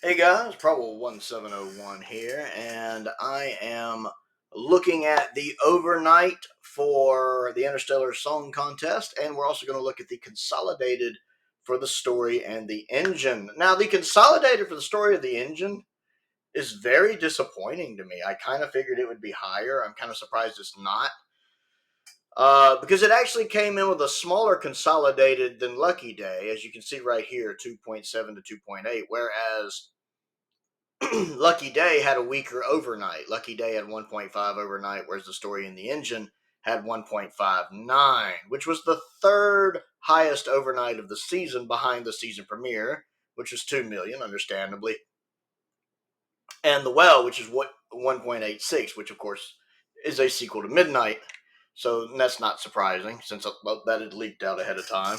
Hey guys, Prowl 1701 here, and I am looking at the overnight for the Interstellar Song Contest, and we're also going to look at the consolidated for the story and the engine. Now, the consolidated for the story of the engine is very disappointing to me. I kind of figured it would be higher. I'm kind of surprised it's not. Because it actually came in with a smaller consolidated than Lucky Day, as you can see right here, 2.7 to 2.8, whereas Lucky Day had a weaker overnight. Lucky Day had 1.5 overnight, whereas the story in the engine had 1.59, which was the third highest overnight of the season behind the season premiere, which was 2 million, understandably. And The Well, which is 1.86, which of course is a sequel to Midnight. So that's not surprising since that had leaked out ahead of time.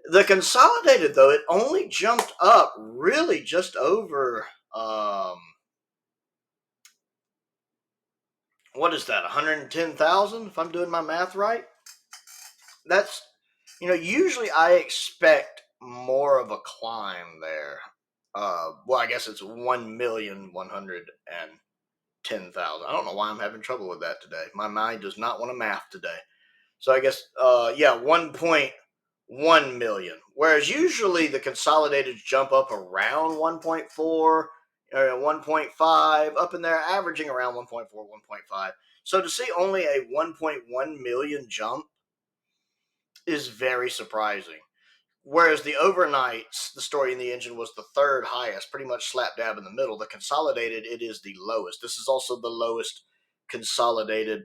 The consolidated, though, it only jumped up really just over what is that, 110,000 if I'm doing my math right. That's, usually I expect more of a climb there. Well, I guess it's 1,110,000. I don't know why I'm having trouble with that today. My mind does not want to math today. So I guess 1.1 million. Whereas usually the consolidated jump up around 1.4, 1.5, up in there, averaging around 1.4, 1.5. So to see only a 1.1 million jump is very surprising. Whereas the overnights, the story in the engine was the third highest, pretty much slap dab in the middle. The consolidated, it is the lowest. This is also the lowest consolidated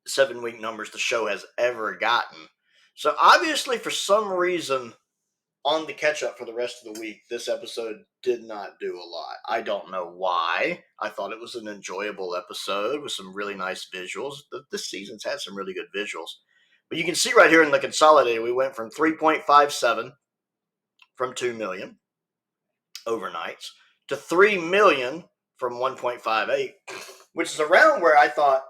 7-week numbers the show has ever gotten. So obviously, for some reason, on the catch up for the rest of the week, this episode did not do a lot. I don't know why. I thought it was an enjoyable episode with some really nice visuals. This season's had some really good visuals. But you can see right here in the consolidated, we went from 3.57 from 2 million overnights to 3 million from 1.58, which is around where I thought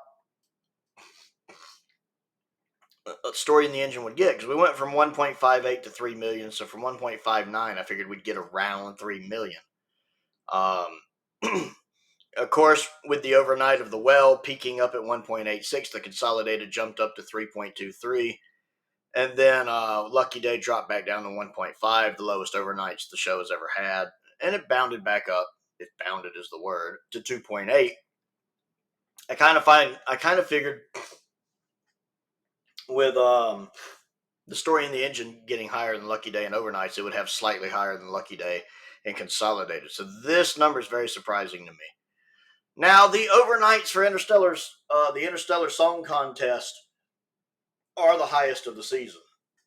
a story in the engine would get, because we went from 1.58 to 3 million. So from 1.59, I figured we'd get around 3 million. Of course, with the overnight of The Well peaking up at 1.86, the consolidated jumped up to 3.23. And then Lucky Day dropped back down to 1.5, the lowest overnights the show has ever had. And it bounded back up, if bounded is the word, to 2.8. I kind of figured with the story in the engine getting higher than Lucky Day and overnights, it would have slightly higher than Lucky Day and consolidated. So this number is very surprising to me. Now, the overnights for the Interstellar Song Contest are the highest of the season.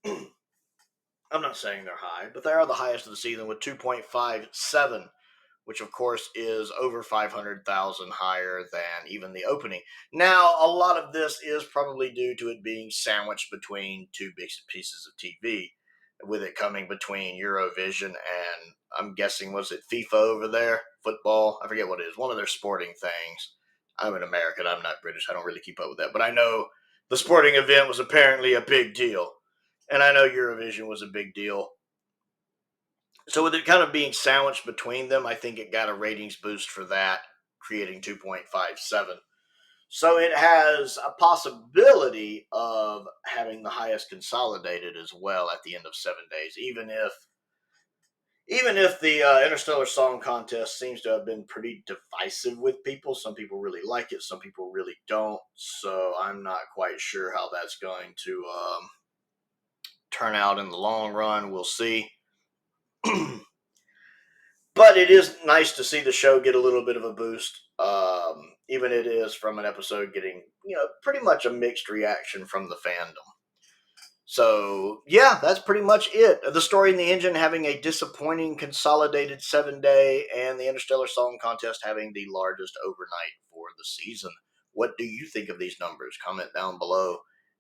I'm not saying they're high, but they are the highest of the season with 2.57, which of course is over 500,000 higher than even the opening. Now, a lot of this is probably due to it being sandwiched between two big pieces of TV, with it coming between Eurovision and, I'm guessing, was it FIFA over there? Football? I forget what it is. One of their sporting things. I'm an American. I'm not British. I don't really keep up with that. But I know the sporting event was apparently a big deal. And I know Eurovision was a big deal. So with it kind of being sandwiched between them, I think it got a ratings boost for that, creating 2.57. So it has a possibility of having the highest consolidated as well at the end of 7 days, even if the Interstellar Song Contest seems to have been pretty divisive with people. Some people really like it, some people really don't. So I'm not quite sure how that's going to turn out in the long run. We'll see. But it is nice to see the show get a little bit of a boost, even it is from an episode getting, pretty much a mixed reaction from the fandom. So, yeah, that's pretty much it. The story in the engine having a disappointing consolidated 7-day, and the Interstellar Song Contest having the largest overnight for the season. What do you think of these numbers? Comment down below,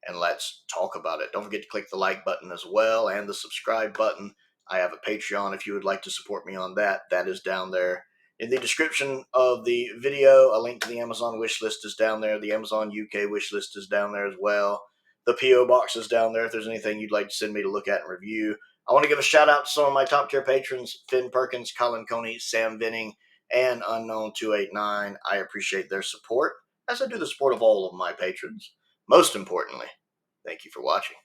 and let's talk about it. Don't forget to click the like button as well, and the subscribe button. I have a Patreon if you would like to support me on that. That is down there in the description of the video. A link to the Amazon wish list is down there. The Amazon UK wish list is down there as well. The P.O. box is down there if there's anything you'd like to send me to look at and review. I want to give a shout out to some of my top tier patrons: Finn Perkins, Colin Coney, Sam Venning, and Unknown289. I appreciate their support, as I do the support of all of my patrons. Most importantly, thank you for watching.